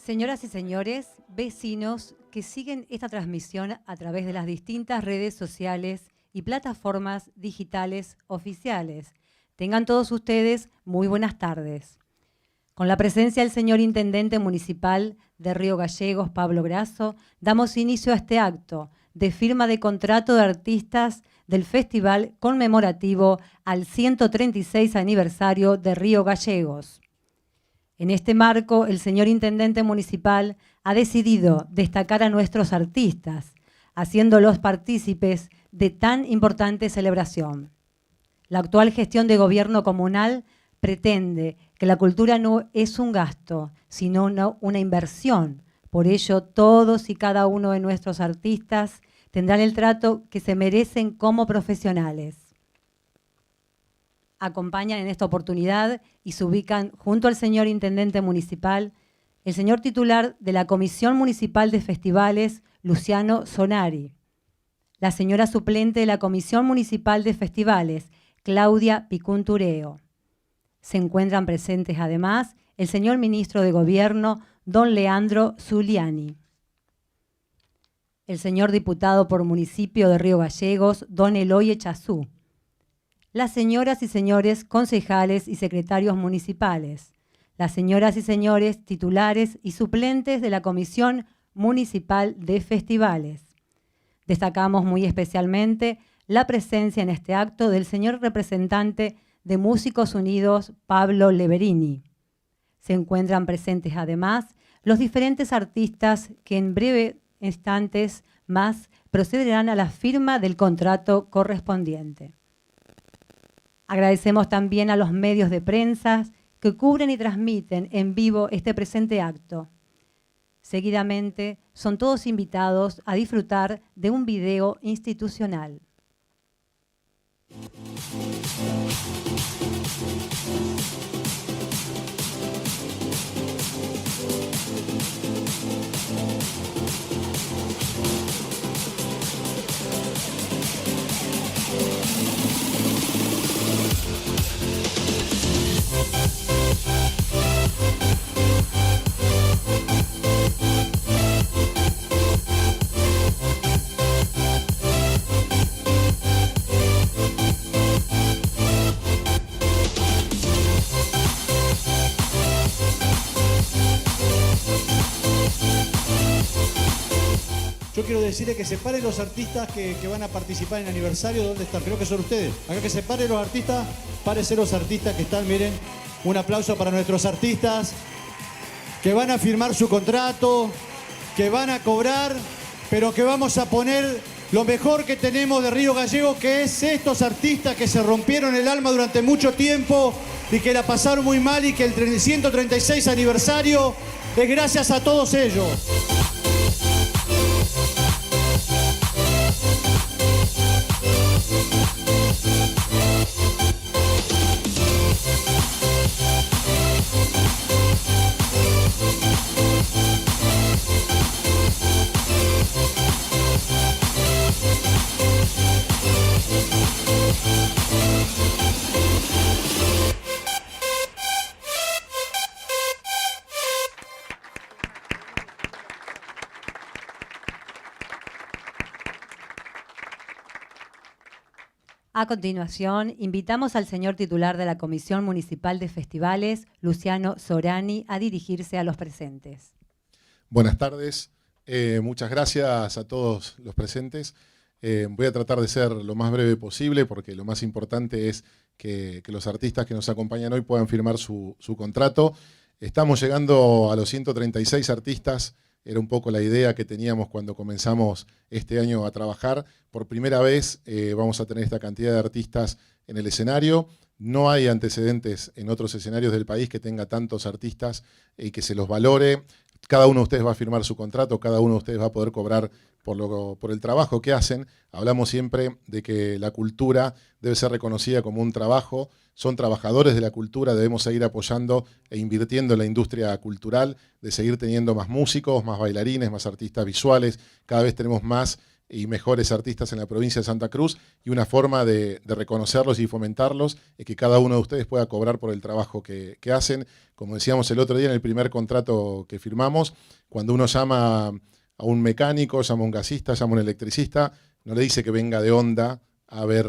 Señoras y señores, vecinos que siguen esta transmisión a través de las distintas redes sociales y plataformas digitales oficiales. Tengan todos ustedes muy buenas tardes. Con la presencia del señor Intendente Municipal de Río Gallegos, Pablo Grasso, damos inicio a este acto de firma de contrato de artistas del Festival conmemorativo al 136 aniversario de Río Gallegos. En este marco, el señor Intendente Municipal ha decidido destacar a nuestros artistas, haciéndolos partícipes de tan importante celebración. La actual gestión de gobierno comunal pretende que la cultura no es un gasto, sino una inversión. Por ello, todos y cada uno de nuestros artistas tendrán el trato que se merecen como profesionales. Acompañan en esta oportunidad y se ubican junto al señor Intendente Municipal, el señor titular de la Comisión Municipal de Festivales, Luciano Sonari, la señora suplente de la Comisión Municipal de Festivales, Claudia Picuntureo. Se encuentran presentes además el señor Ministro de Gobierno, don Leandro Zuliani, el señor Diputado por Municipio de Río Gallegos, don Eloy Echazú, las señoras y señores concejales y secretarios municipales, las señoras y señores titulares y suplentes de la Comisión Municipal de Festivales. Destacamos muy especialmente la presencia en este acto del señor representante de Músicos Unidos, Pablo Leverini. Se encuentran presentes además los diferentes artistas que en breves instantes más procederán a la firma del contrato correspondiente. Agradecemos también a los medios de prensa que cubren y transmiten en vivo este presente acto. Seguidamente, son todos invitados a disfrutar de un video institucional. Yo quiero decirle que separen los artistas que van a participar en el aniversario. ¿Dónde están? Creo que son ustedes. Acá que separen los artistas. Párense los artistas que están, miren. Un aplauso para nuestros artistas que van a firmar su contrato, que van a cobrar, pero que vamos a poner lo mejor que tenemos de Río Gallegos, que es estos artistas que se rompieron el alma durante mucho tiempo y que la pasaron muy mal y que el 136 aniversario es gracias a todos ellos. A continuación, invitamos al señor titular de la Comisión Municipal de Festivales, Luciano Sonari, a dirigirse a los presentes. Buenas tardes, muchas gracias a todos los presentes. Voy a tratar de ser lo más breve posible porque lo más importante es que los artistas que nos acompañan hoy puedan firmar su contrato. Estamos llegando a los 136 artistas. Era un poco la idea que teníamos cuando comenzamos este año a trabajar. Por primera vez vamos a tener esta cantidad de artistas en el escenario. No hay antecedentes en otros escenarios del país que tenga tantos artistas y que se los valore. Cada uno de ustedes va a firmar su contrato, cada uno de ustedes va a poder cobrar por el trabajo que hacen. Hablamos siempre de que la cultura debe ser reconocida como un trabajo. Son trabajadores de la cultura, debemos seguir apoyando e invirtiendo en la industria cultural, de seguir teniendo más músicos, más bailarines, más artistas visuales. Cada vez tenemos más y mejores artistas en la provincia de Santa Cruz, y una forma de reconocerlos y fomentarlos es que cada uno de ustedes pueda cobrar por el trabajo que hacen. Como decíamos el otro día en el primer contrato que firmamos, cuando uno llama a un mecánico, llama a un gasista, llama a un electricista, no le dice que venga de Onda a ver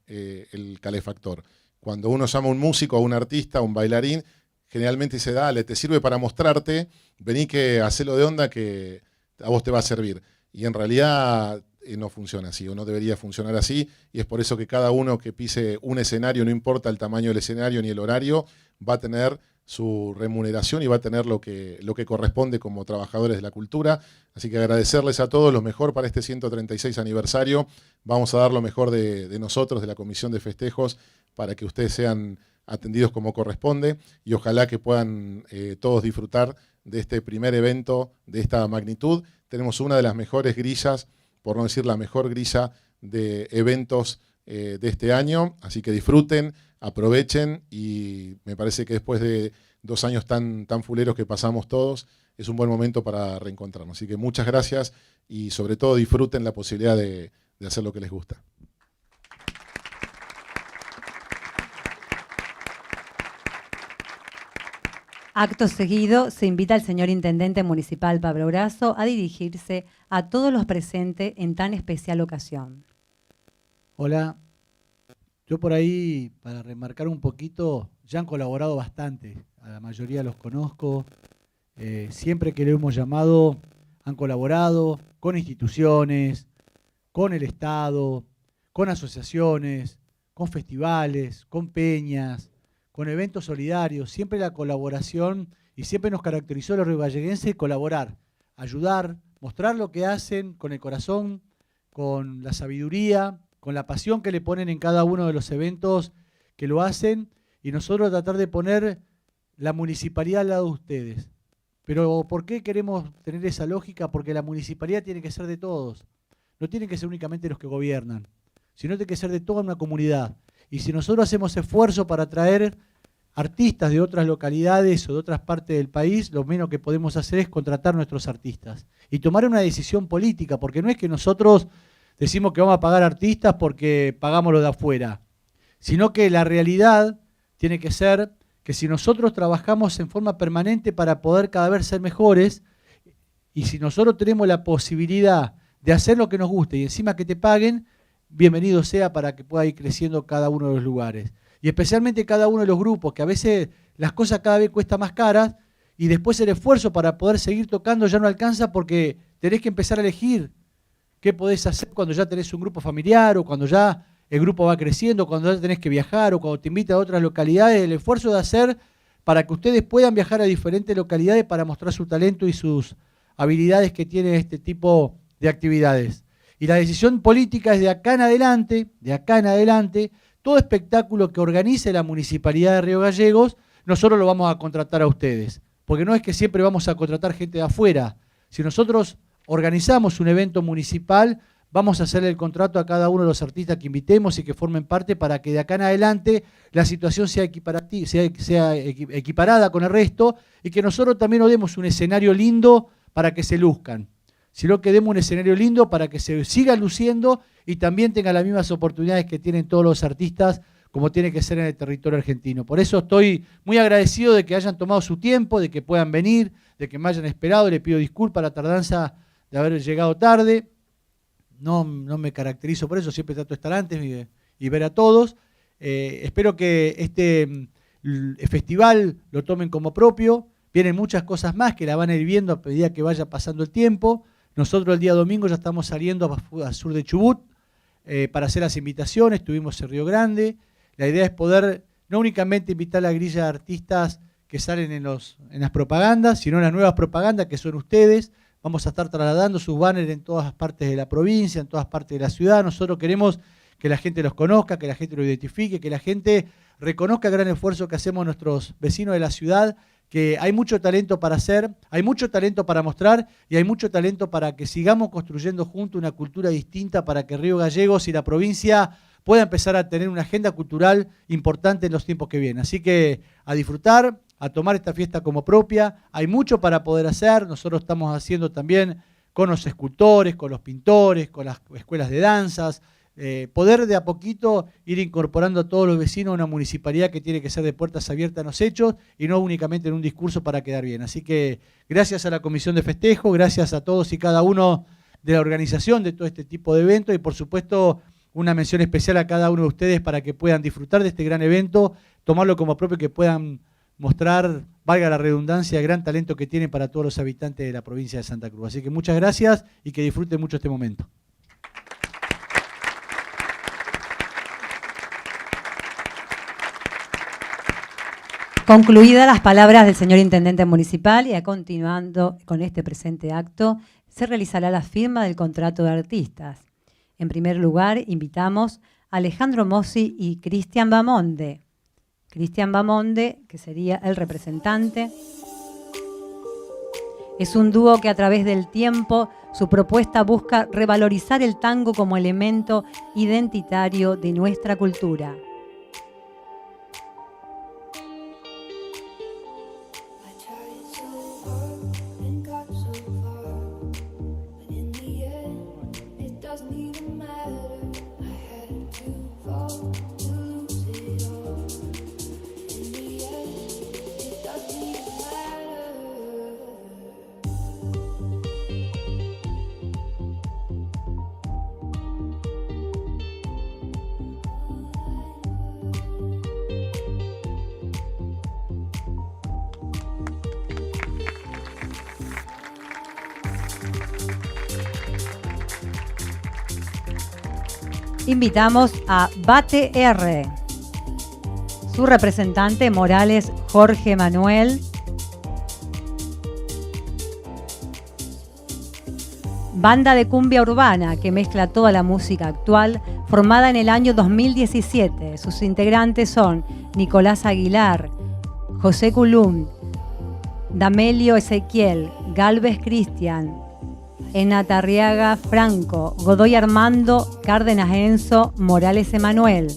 el calefactor. Cuando uno llama a un músico, a un artista, a un bailarín, generalmente dice, dale, te sirve para mostrarte, vení que hacelo de Onda que a vos te va a servir. Y en realidad no funciona así, o no debería funcionar así, y es por eso que cada uno que pise un escenario, no importa el tamaño del escenario ni el horario, va a tener su remuneración y va a tener lo que corresponde como trabajadores de la cultura. Así que agradecerles a todos lo mejor para este 136 aniversario. Vamos a dar lo mejor de nosotros, de la Comisión de Festejos, para que ustedes sean atendidos como corresponde, y ojalá que puedan todos disfrutar de este primer evento de esta magnitud. Tenemos una de las mejores grillas, por no decir la mejor grilla de eventos de este año, así que disfruten, aprovechen, y me parece que después de 2 años tan fuleros que pasamos todos, es un buen momento para reencontrarnos. Así que muchas gracias y sobre todo disfruten la posibilidad de hacer lo que les gusta. Acto seguido, se invita al señor Intendente Municipal Pablo Brazo a dirigirse a todos los presentes en tan especial ocasión. Hola, yo por ahí, para remarcar un poquito, ya han colaborado bastante, a la mayoría los conozco, siempre que lo hemos llamado han colaborado con instituciones, con el Estado, con asociaciones, con festivales, con peñas, con eventos solidarios, siempre la colaboración, y siempre nos caracterizó a los riogalleguenses colaborar, ayudar, mostrar lo que hacen con el corazón, con la sabiduría, con la pasión que le ponen en cada uno de los eventos que lo hacen, y nosotros tratar de poner la municipalidad al lado de ustedes. Pero ¿por qué queremos tener esa lógica? Porque la municipalidad tiene que ser de todos, no tienen que ser únicamente los que gobiernan, sino tiene que ser de toda una comunidad. Y si nosotros hacemos esfuerzo para traer artistas de otras localidades o de otras partes del país, lo menos que podemos hacer es contratar nuestros artistas y tomar una decisión política, porque no es que nosotros decimos que vamos a pagar artistas porque pagamos los de afuera, sino que la realidad tiene que ser que si nosotros trabajamos en forma permanente para poder cada vez ser mejores, y si nosotros tenemos la posibilidad de hacer lo que nos guste y encima que te paguen, bienvenido sea, para que pueda ir creciendo cada uno de los lugares. Y especialmente cada uno de los grupos, que a veces las cosas cada vez cuestan más caras, y después el esfuerzo para poder seguir tocando ya no alcanza, porque tenés que empezar a elegir qué podés hacer cuando ya tenés un grupo familiar, o cuando ya el grupo va creciendo, cuando ya tenés que viajar, o cuando te invita a otras localidades. El esfuerzo de hacer para que ustedes puedan viajar a diferentes localidades para mostrar su talento y sus habilidades que tiene este tipo de actividades. Y la decisión política es de acá en adelante, todo espectáculo que organice la Municipalidad de Río Gallegos, nosotros lo vamos a contratar a ustedes. Porque no es que siempre vamos a contratar gente de afuera. Si nosotros organizamos un evento municipal, vamos a hacerle el contrato a cada uno de los artistas que invitemos y que formen parte, para que de acá en adelante la situación sea equiparada con el resto, y que nosotros también nos demos un escenario lindo para que se luzcan, sino que demos un escenario lindo para que se sigan luciendo y también tengan las mismas oportunidades que tienen todos los artistas, como tiene que ser en el territorio argentino. Por eso estoy muy agradecido de que hayan tomado su tiempo, de que puedan venir, de que me hayan esperado. Le pido disculpas la tardanza de haber llegado tarde. No me caracterizo por eso, siempre trato de estar antes y ver a todos. Espero que este festival lo tomen como propio. Vienen muchas cosas más que la van a ir viendo a medida que vaya pasando el tiempo. Nosotros el día domingo ya estamos saliendo al sur de Chubut para hacer las invitaciones. Estuvimos en Río Grande. La idea es poder no únicamente invitar a la grilla de artistas que salen en las propagandas, sino en las nuevas propagandas que son ustedes. Vamos a estar trasladando sus banners en todas partes de la provincia, en todas partes de la ciudad. Nosotros queremos que la gente los conozca, que la gente los identifique, que la gente reconozca el gran esfuerzo que hacemos nuestros vecinos de la ciudad, que hay mucho talento para hacer, hay mucho talento para mostrar, y hay mucho talento para que sigamos construyendo juntos una cultura distinta, para que Río Gallegos y la provincia pueda empezar a tener una agenda cultural importante en los tiempos que vienen. Así que a disfrutar, a tomar esta fiesta como propia. Hay mucho para poder hacer. Nosotros estamos haciendo también con los escultores, con los pintores, con las escuelas de danzas, poder de a poquito ir incorporando a todos los vecinos a una municipalidad que tiene que ser de puertas abiertas en los hechos y no únicamente en un discurso para quedar bien. Así que gracias a la Comisión de Festejo, gracias a todos y cada uno de la organización de todo este tipo de eventos y por supuesto una mención especial a cada uno de ustedes para que puedan disfrutar de este gran evento, tomarlo como propio y que puedan mostrar, valga la redundancia, el gran talento que tienen para todos los habitantes de la provincia de Santa Cruz. Así que muchas gracias y que disfruten mucho este momento. Concluidas las palabras del señor Intendente Municipal y continuando con este presente acto, se realizará la firma del contrato de artistas. En primer lugar, invitamos a Alejandro Mossi y Cristian Bamonde. Cristian Bamonde, que sería el representante, es un dúo que a través del tiempo su propuesta busca revalorizar el tango como elemento identitario de nuestra cultura. Invitamos a Bate R, su representante Morales Jorge Manuel, banda de cumbia urbana que mezcla toda la música actual, formada en el año 2017. Sus integrantes son Nicolás Aguilar, José Culum, Damelio Ezequiel, Galvez Cristian, Enatarriaga Franco, Godoy Armando, Cárdenas Enzo, Morales Emanuel.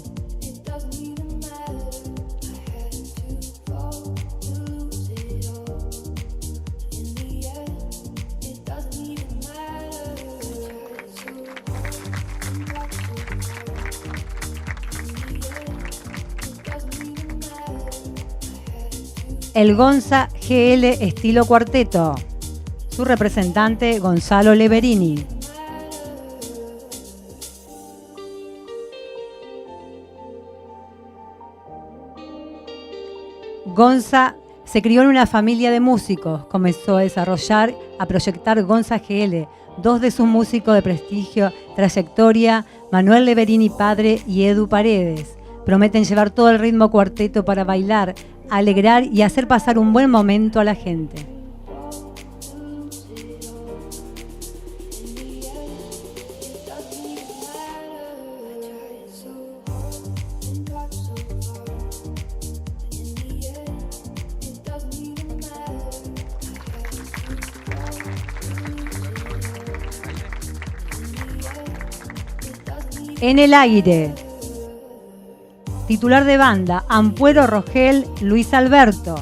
El Gonza GL estilo cuarteto. Su representante Gonzalo Leverini. Gonza se crió en una familia de músicos. Comenzó a desarrollar, a proyectar Gonza GL. Dos de sus músicos de prestigio, trayectoria, Manuel Leverini padre y Edu Paredes. Prometen llevar todo el ritmo cuarteto para bailar, alegrar y hacer pasar un buen momento a la gente. En el aire. Titular de banda, Ampuero Rogel Luis Alberto.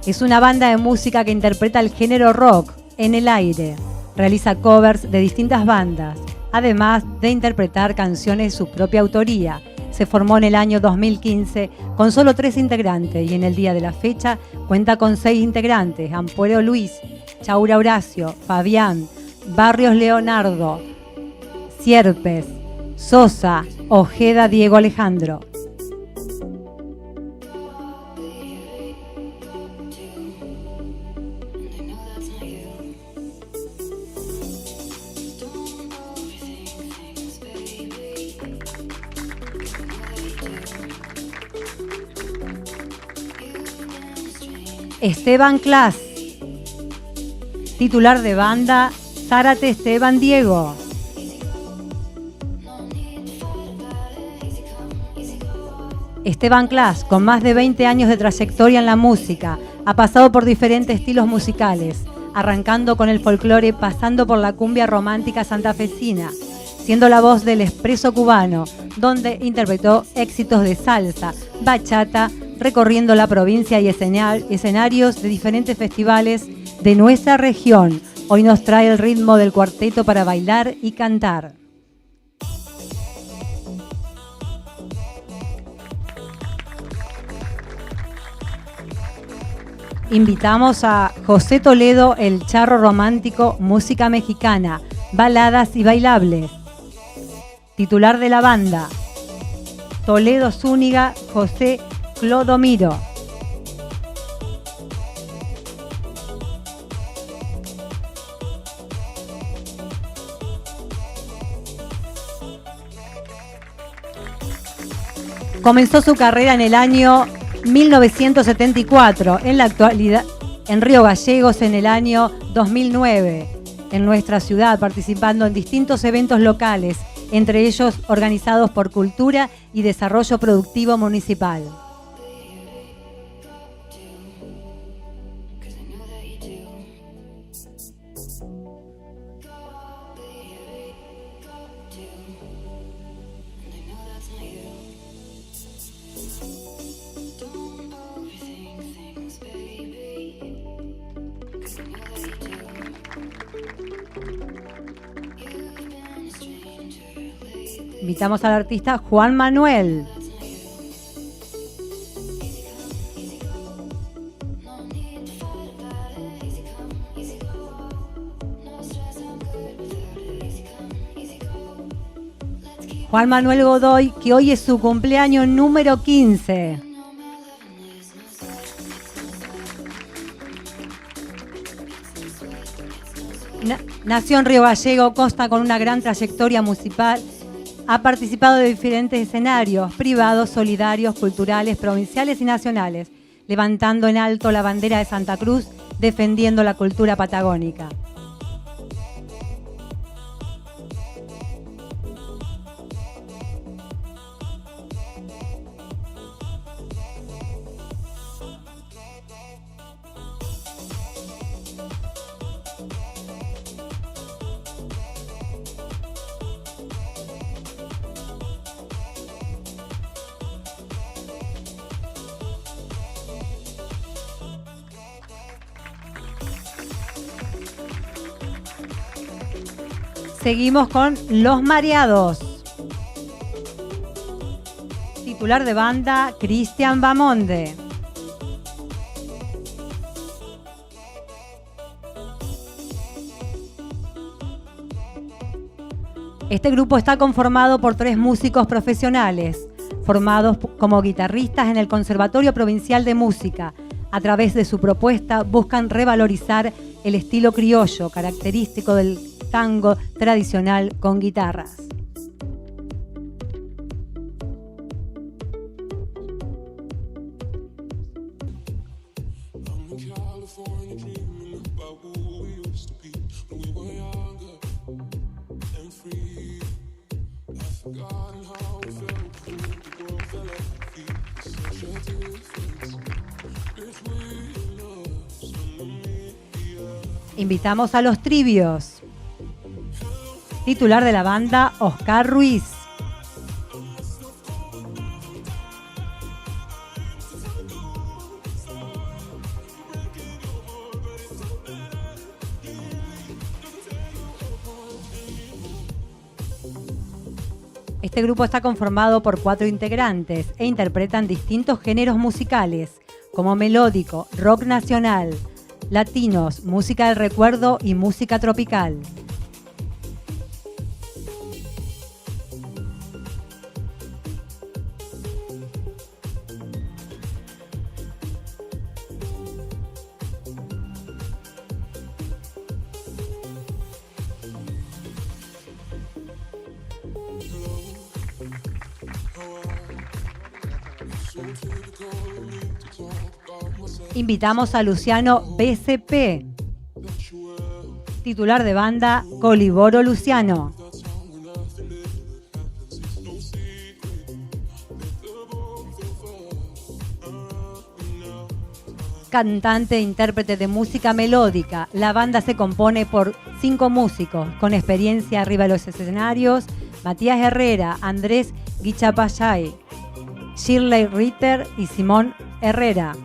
Es una banda de música que interpreta el género rock en el aire. Realiza covers de distintas bandas, además de interpretar canciones de su propia autoría. Se formó en el año 2015 con solo 3 integrantes y en el día de la fecha cuenta con 6 integrantes: Ampuero Luis, Chaura Horacio, Fabián, Barrios Leonardo, Sierpes, Sosa, Ojeda Diego Alejandro. Esteban Clas, titular de banda, Zárate Esteban Diego. Esteban Clas, con más de 20 años de trayectoria en la música, ha pasado por diferentes estilos musicales, arrancando con el folclore, pasando por la cumbia romántica santafesina. siendo la voz del Expreso Cubano, donde interpretó éxitos de salsa, bachata, recorriendo la provincia y escenarios de diferentes festivales de nuestra región. Hoy nos trae el ritmo del cuarteto para bailar y cantar. Invitamos a José Toledo, el Charro Romántico, música mexicana, baladas y bailables. Titular de la banda, Toledo Zúñiga, José Clodomiro. Comenzó su carrera en el año 1974, en la actualidad en Río Gallegos en el año 2009, en nuestra ciudad, participando en distintos eventos locales, entre ellos organizados por Cultura y Desarrollo Productivo Municipal. Invitamos al artista Juan Manuel. Juan Manuel Godoy, que hoy es su cumpleaños número 15. Nació en Río Gallegos, consta con una gran trayectoria musical. Ha participado de diferentes escenarios privados, solidarios, culturales, provinciales y nacionales, levantando en alto la bandera de Santa Cruz, defendiendo la cultura patagónica. Seguimos con Los Mareados. Titular de banda, Cristian Bamonde. Este grupo está conformado por 3 músicos profesionales, formados como guitarristas en el Conservatorio Provincial de Música. A través de su propuesta buscan revalorizar el estilo criollo, característico del tango tradicional con guitarras. Invitamos a Los Trivios. Titular de la banda, Oscar Ruiz. Este grupo está conformado por 4 integrantes e interpretan distintos géneros musicales, como melódico, rock nacional, latinos, música del recuerdo y música tropical. Invitamos a Luciano BCP, titular de banda, Coliboro Luciano. cantante e intérprete de música melódica. La banda se compone por 5 músicos con experiencia arriba de los escenarios: Matías Herrera, Andrés Guichapayay, Shirley Ritter y Simón Herrera.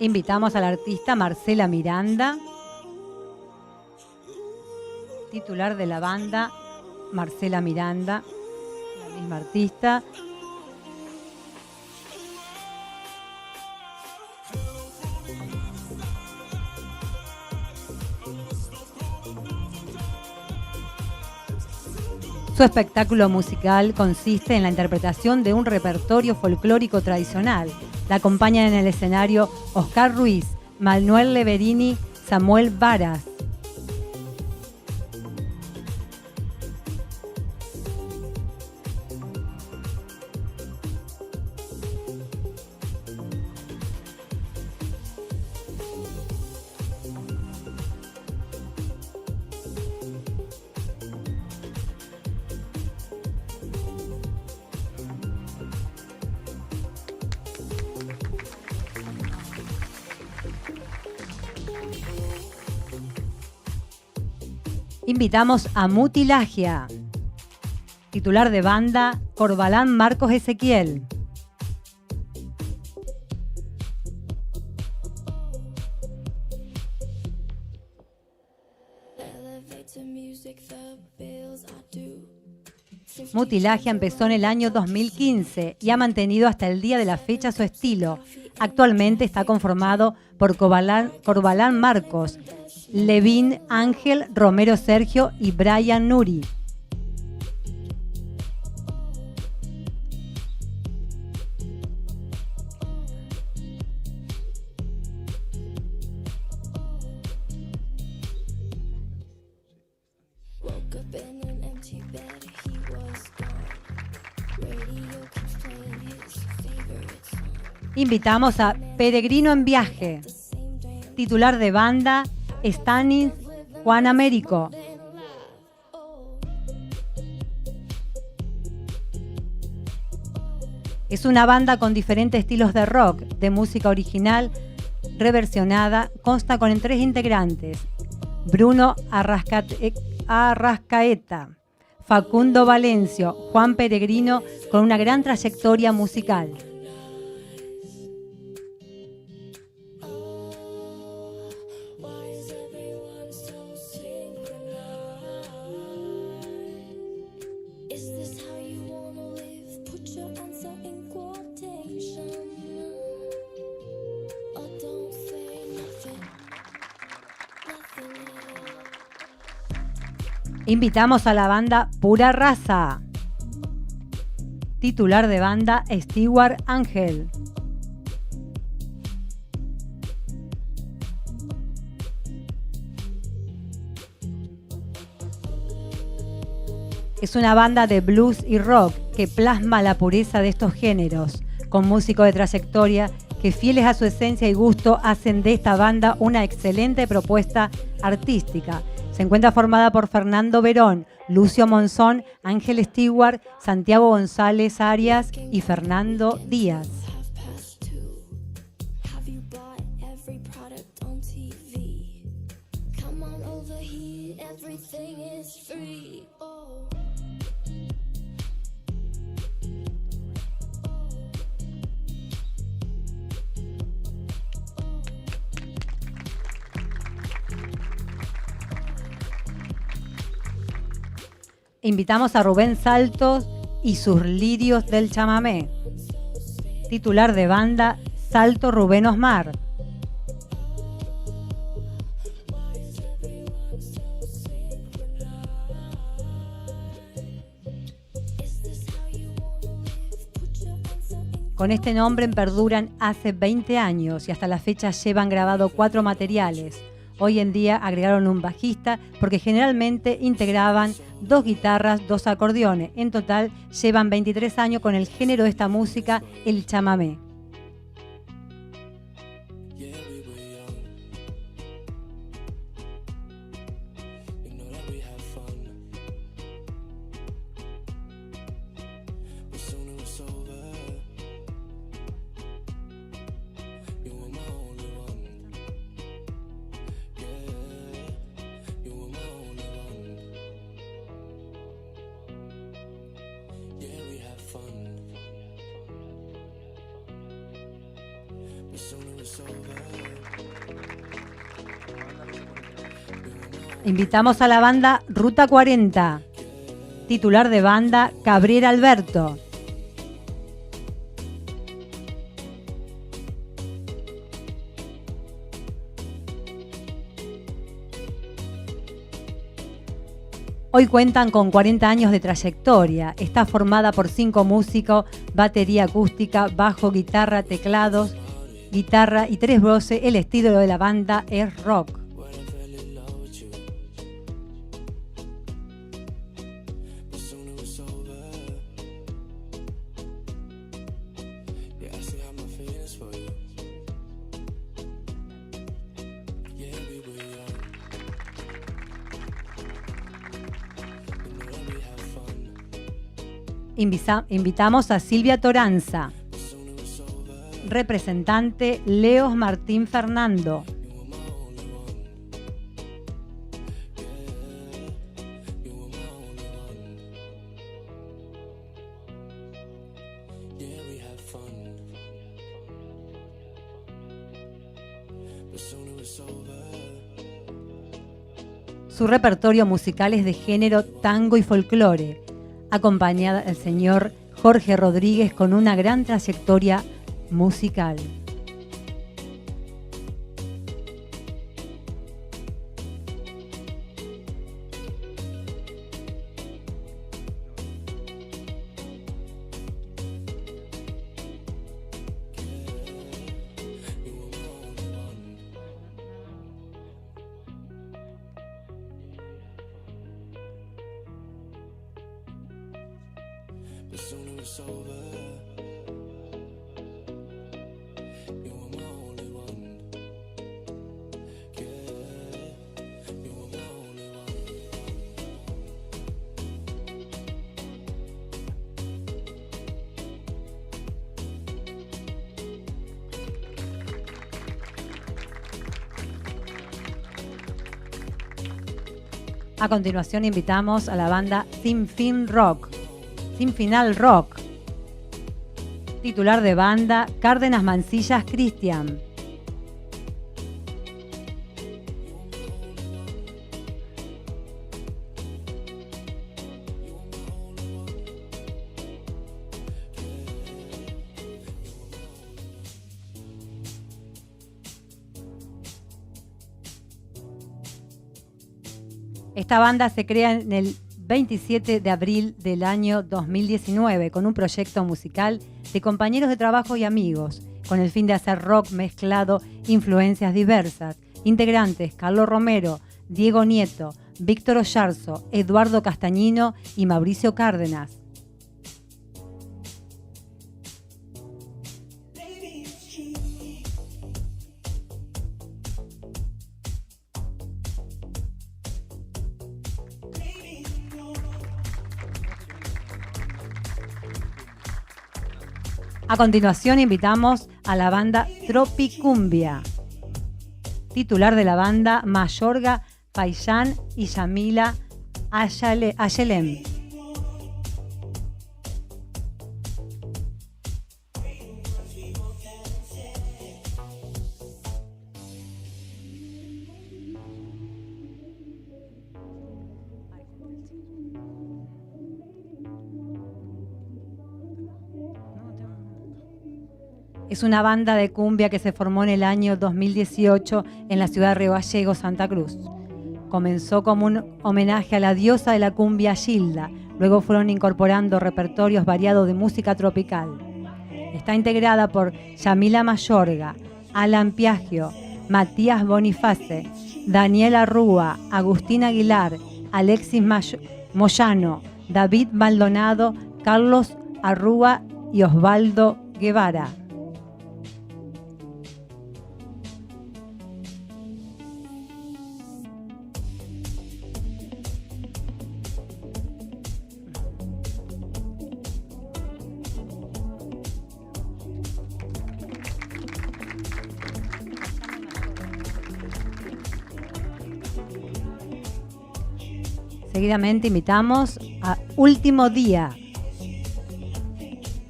Invitamos a la artista Marcela Miranda, titular de la banda Marcela Miranda, la misma artista. Su espectáculo musical consiste en la interpretación de un repertorio folclórico tradicional. La acompañan en el escenario Oscar Ruiz, Manuel Leverini, Samuel Varas. Invitamos a Mutilagia, titular de banda Corbalán Marcos Ezequiel. Mutilagia empezó en el año 2015 y ha mantenido hasta el día de la fecha su estilo. Actualmente está conformado por Corbalán Marcos, Levín Ángel, Romero Sergio y Brian Nuri. Invitamos a Peregrino en Viaje, titular de banda Stanis Juan Américo. Es una banda con diferentes estilos de rock, de música original, reversionada. Consta con 3 integrantes: Bruno Arrascaeta, Facundo Valencio, Juan Peregrino, con una gran trayectoria musical. Invitamos a la banda Pura Raza, titular de banda Stewart Ángel. Es una banda de blues y rock que plasma la pureza de estos géneros, con músicos de trayectoria que, fieles a su esencia y gusto, hacen de esta banda una excelente propuesta artística. Se encuentra formada por Fernando Verón, Lucio Monzón, Ángel Stewart, Santiago González Arias y Fernando Díaz. Invitamos a Rubén Saltos y sus Lirios del Chamamé, titular de banda Salto Rubén Osmar. Con este nombre perduran hace 20 años y hasta la fecha llevan grabado 4 materiales. Hoy en día agregaron un bajista porque generalmente integraban 2 guitarras, 2 acordeones. En total llevan 23 años con el género de esta música, el chamamé. Invitamos a la banda Ruta 40, titular de banda Cabrera Alberto. Hoy cuentan con 40 años de trayectoria. Está formada por 5 músicos, batería acústica, bajo, guitarra, teclados, guitarra y 3 voces. El estilo de la banda es rock. Invitamos a Silvia Toranza, representante Leos Martín Fernando. Su repertorio musical es de género tango y folclore, acompañada del señor Jorge Rodríguez con una gran trayectoria musical. A continuación invitamos a la banda Sinfinal Rock, titular de banda Cárdenas Mancillas Cristian. Esta banda se crea en el 27 de abril del año 2019 con un proyecto musical de compañeros de trabajo y amigos, con el fin de hacer rock mezclado, influencias diversas. Integrantes: Carlos Romero, Diego Nieto, Víctor Ollarzo, Eduardo Castañino y Mauricio Cárdenas. A continuación invitamos a la banda Tropicumbia, titular de la banda Mayorga Paillán y Yamila Ayelem. Es una banda de cumbia que se formó en el año 2018 en la ciudad de Río Gallegos, Santa Cruz. Comenzó como un homenaje a la diosa de la cumbia Gilda, luego fueron incorporando repertorios variados de música tropical. Está integrada por Yamila Mayorga, Alan Piaggio, Matías Boniface, Daniela Rúa, Agustín Aguilar, Alexis Moyano, David Maldonado, Carlos Arrúa y Osvaldo Guevara. Seguidamente invitamos a Último Día,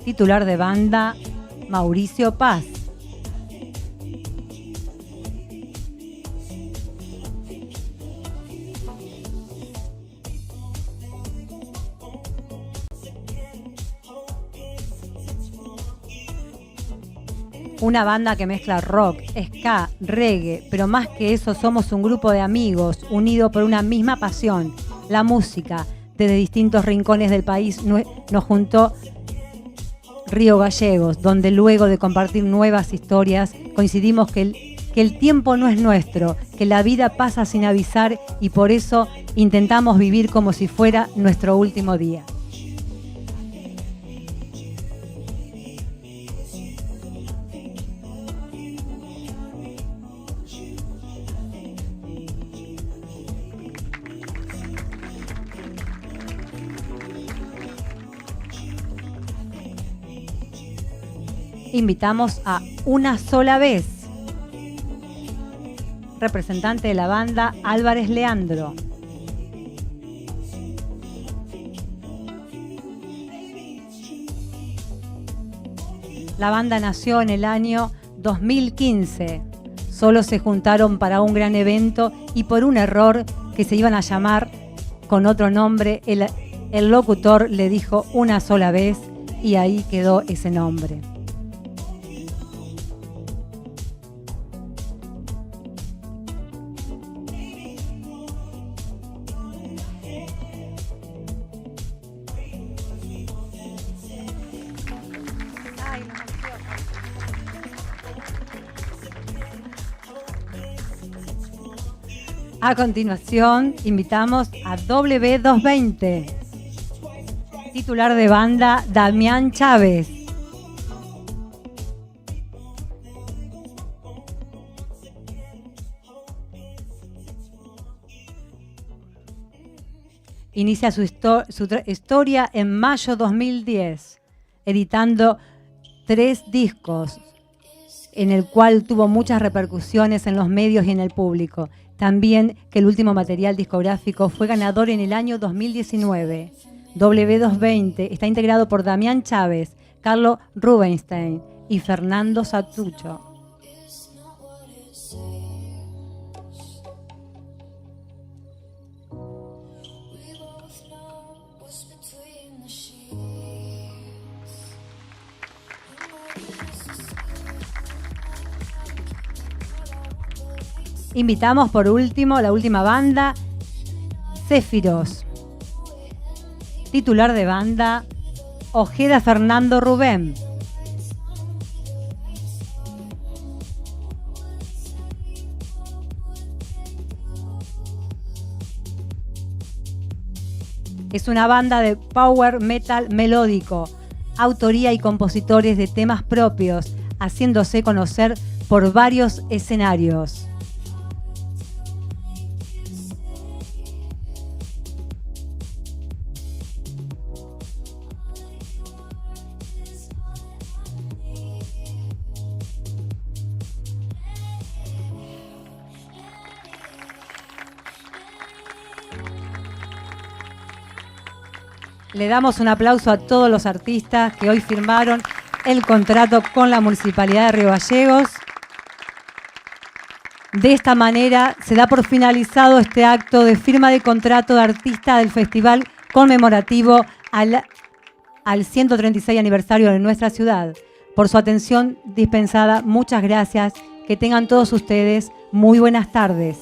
titular de banda Mauricio Paz. Una banda que mezcla rock, ska, reggae, pero más que eso somos un grupo de amigos unidos por una misma pasión, la música. Desde distintos rincones del país nos juntó Río Gallegos, donde luego de compartir nuevas historias coincidimos que el tiempo no es nuestro, que la vida pasa sin avisar y por eso intentamos vivir como si fuera nuestro último día. Invitamos a Una Sola Vez, representante de la banda Álvarez Leandro. La banda nació en el año 2015. Solo se juntaron para un gran evento y por un error que se iban a llamar con otro nombre, el locutor le dijo Una Sola Vez y ahí quedó ese nombre. A continuación, invitamos a W220, titular de banda Damián Chávez. Inicia su historia en mayo 2010, editando 3 discos, en el cual tuvo muchas repercusiones en los medios y en el público. También que el último material discográfico fue ganador en el año 2019. W220 está integrado por Damián Chávez, Carlos Rubinstein y Fernando Satucho. Invitamos por último la última banda, Céfiros, titular de banda Ojeda Fernando Rubén. Es una banda de power metal melódico, autoría y compositores de temas propios, haciéndose conocer por varios escenarios. Le damos un aplauso a todos los artistas que hoy firmaron el contrato con la Municipalidad de Río Gallegos. De esta manera se da por finalizado este acto de firma de contrato de artista del festival conmemorativo al 136 aniversario de nuestra ciudad. Por su atención dispensada, muchas gracias. Que tengan todos ustedes muy buenas tardes.